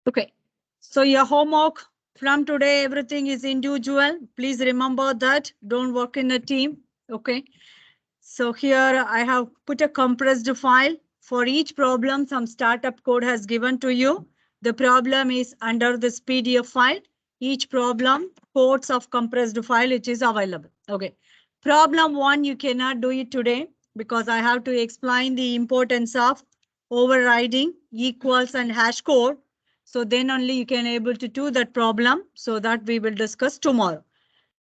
Okay. So your homework from today, everything is individual. Please remember that. Don't work in a team. Okay. So here I have put a compressed file. For each problem, some startup code has given to you. The problem is under this PDF file. Each problem codes of compressed file which is available. Okay. Problem 1, you cannot do it today because I have to explain the importance of overriding, equals and hash code. So then only you can able to do that problem. So that we will discuss tomorrow.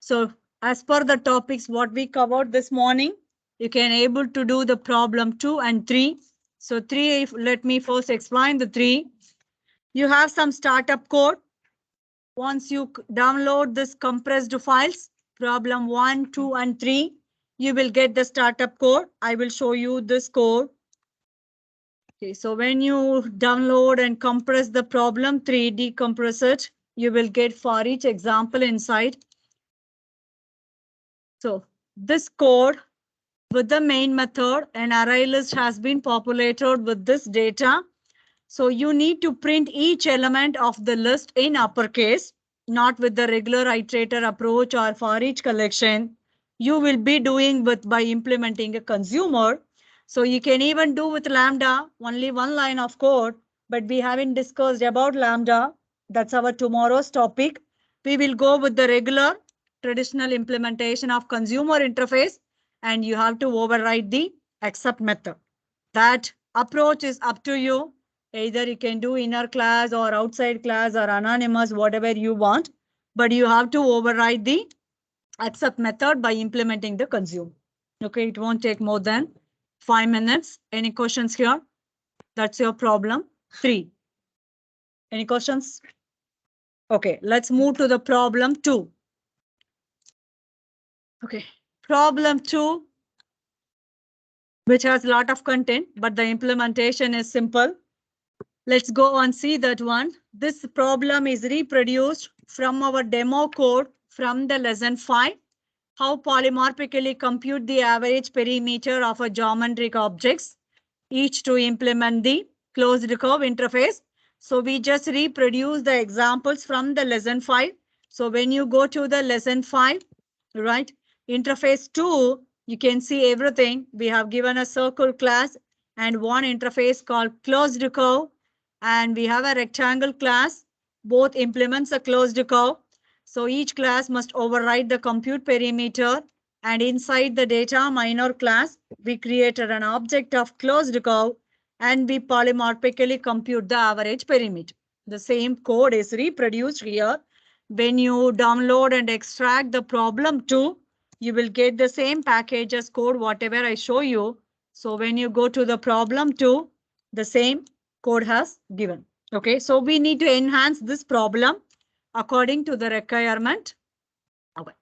So as per the topics what we covered this morning, you can able to do the problem 2 and 3. So 3, let me first explain the 3. You have some startup code. Once you download this compressed files, problem 1, 2 and 3, you will get the startup code. I will show you this code. Okay, so when you download and compress the problem 3, decompress it, you will get for each example inside. So this code with the main method, an array list has been populated with this data. So you need to print each element of the list in uppercase, not with the regular iterator approach or for each collection. You will be doing with by implementing a consumer. So you can even do with Lambda, only one line of code, but we haven't discussed about Lambda. That's our tomorrow's topic. We will go with the regular traditional implementation of consumer interface, and you have to override the accept method. That approach is up to you. Either you can do inner class or outside class or anonymous, whatever you want, but you have to override the accept method by implementing the consume. Okay, it won't take more than 5 minutes. Any questions here? That's your problem 3. Any questions? Okay, let's move to the problem 2. Okay, problem 2, which has a lot of content, but the implementation is simple. Let's go and see that one. This problem is reproduced from our demo code from the lesson 5. How polymorphically compute the average perimeter of a geometric objects, each to implement the closed curve interface. So we just reproduce the examples from the lesson 5. So when you go to the lesson 5, right, interface 2, you can see everything. We have given a circle class and one interface called closed curve, and we have a rectangle class. Both implements a closed curve. So each class must override the compute perimeter, and inside the data minor class, we created an object of closed curve and we polymorphically compute the average perimeter. The same code is reproduced here. When you download and extract the problem 2, you will get the same packages code, whatever I show you. So when you go to the problem 2, the same code has given. Okay, so we need to enhance this problem according to the requirement. Okay.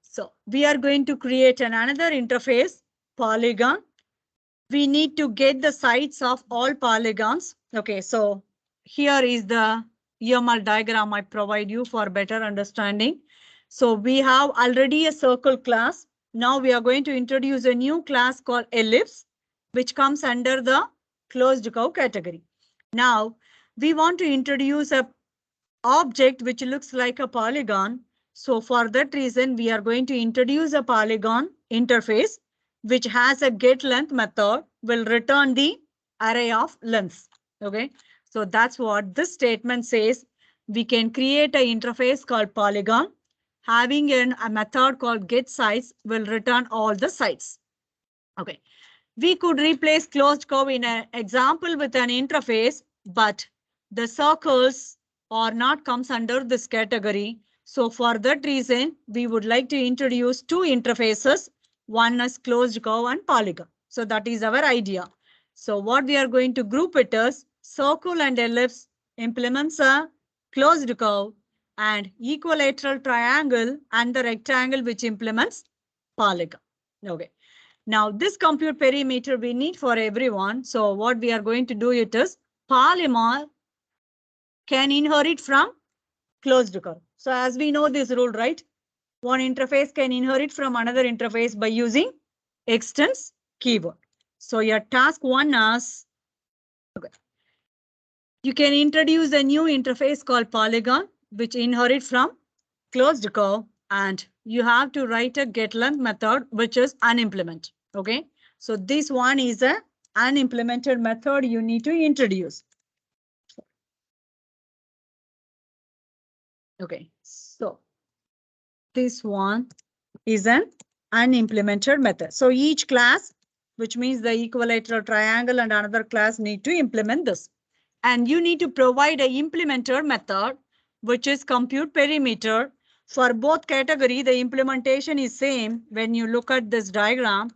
So we are going to create another interface, polygon. We need to get the sides of all polygons. Okay, so here is the UML diagram I provide you for better understanding. So we have already a circle class. Now we are going to introduce a new class called ellipse, which comes under the closed curve category. Now we want to introduce a object which looks like a polygon. So for that reason, we are going to introduce a polygon interface, which has a getLength method, will return the array of lengths. Okay, so that's what this statement says. We can create an interface called polygon. Having a method called getSize will return all the sides. Okay, we could replace closed curve in an example with an interface, but the circles are not comes under this category. So for that reason, we would like to introduce two interfaces. One is closed curve and polygon. So that is our idea. So what we are going to group it as circle and ellipse implements a closed curve, and equilateral triangle and the rectangle which implements polygon. Okay. Now this compute perimeter we need for everyone. So what we are going to do it is polymer can inherit from closed curve. So as we know this rule, right? One interface can inherit from another interface by using extends keyword. So your task 1 is, okay, You can introduce a new interface called polygon, which inherit from closed curve, and you have to write a getLength method, which is unimplemented. Okay, so this one is a unimplemented method you need to introduce. Okay, so this one is an unimplemented method. So each class, which means the equilateral triangle and another class, need to implement this. And you need to provide an implementer method, which is compute perimeter. For both category, the implementation is same. When you look at this diagram,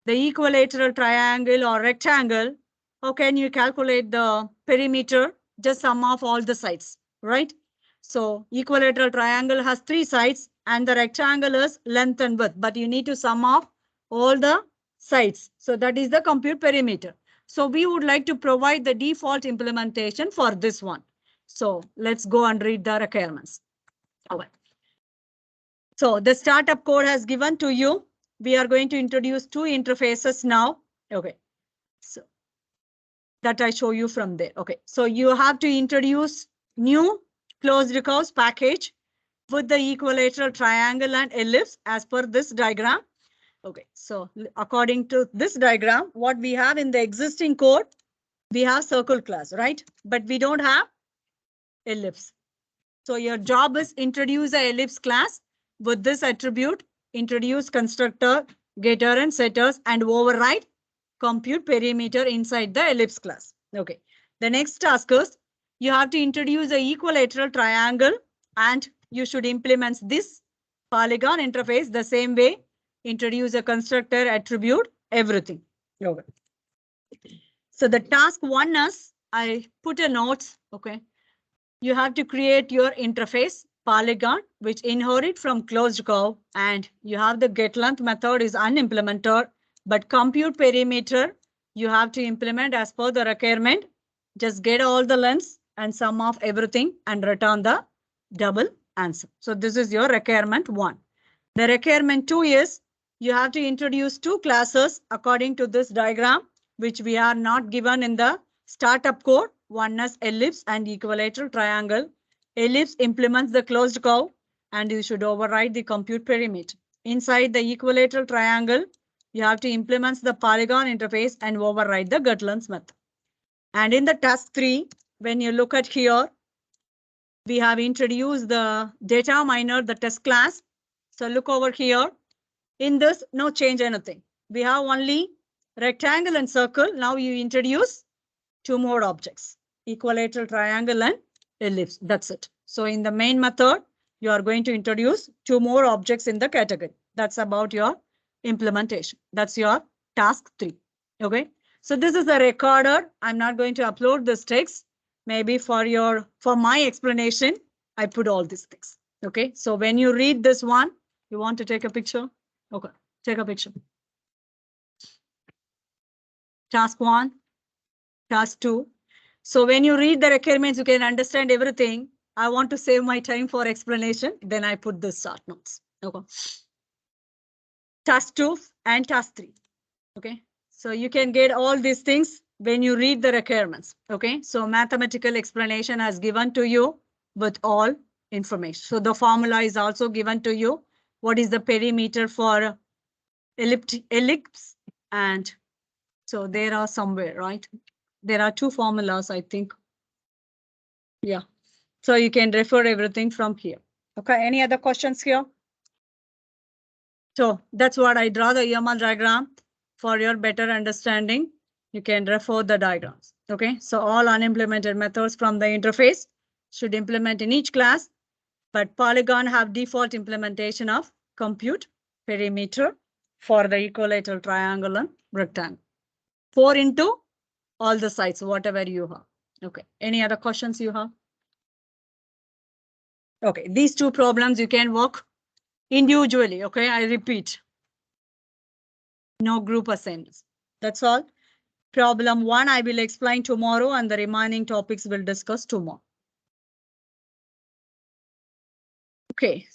the equilateral triangle or rectangle, how can you calculate the perimeter? Just sum of all the sides, right? So equilateral triangle has 3 sides and the rectangle is length and width, but you need to sum of all the sides. So that is the compute perimeter. So we would like to provide the default implementation for this one. So let's go and read the requirements. Okay. So the startup code has given to you. We are going to introduce 2 interfaces now. Okay. So that I show you from there. Okay. So you have to introduce new closed curves package with the equilateral triangle and ellipse as per this diagram. Okay. So according to this diagram, what we have in the existing code, we have circle class, right? But we don't have ellipse. So your job is introduce a ellipse class with this attribute, introduce constructor, getter and setters, and override compute perimeter inside the ellipse class. Okay. The next task is you have to introduce a equilateral triangle and you should implement this polygon interface the same way. Introduce a constructor, attribute, everything. Okay. So the task 1 is I put a note. Okay. You have to create your interface polygon, which inherit from closed curve, and you have the getLength method is unimplemented, but compute perimeter you have to implement as per the requirement. Just get all the lengths and sum of everything and return the double answer. So this is your requirement 1. The requirement 2 is you have to introduce 2 classes according to this diagram, which we are not given in the startup code. One is ellipse and equilateral triangle. Ellipse implements the closed curve and you should override the compute perimeter. Inside the equilateral triangle, you have to implement the polygon interface and override the getLength method. And in the task 3, when you look at here, we have introduced the data miner, the test class. So look over here. In this, no change anything. We have only rectangle and circle. Now you introduce 2 more objects, equilateral triangle and ellipse. That's it. So in the main method, you are going to introduce 2 more objects in the category. That's about your implementation. That's your task 3. Okay. So this is a recorder. I'm not going to upload this text. Maybe for my explanation, I put all these things. Okay. So when you read this one, you want to take a picture? Okay. Take a picture. Task 1, task 2. So when you read the requirements, you can understand everything. I want to save my time for explanation. Then I put the start notes. Okay. Task 2 and task 3. Okay. So you can get all these things when you read the requirements. Okay. So mathematical explanation has given to you with all information. So the formula is also given to you. What is the perimeter for ellipse? And so there are somewhere, right? There are 2 formulas, I think. Yeah. So you can refer everything from here. Okay. Any other questions here? So that's what I draw the EMR diagram for your better understanding. You can refer the diagrams. Okay. So all unimplemented methods from the interface should implement in each class, but polygon have default implementation of compute perimeter for the equilateral triangle and rectangle. 4 into all the sides, whatever you have. Okay. Any other questions you have? Okay. These 2 problems you can work individually. Okay. I repeat. No group assignments. That's all. Problem 1, I will explain tomorrow and the remaining topics we'll discuss tomorrow. Okay.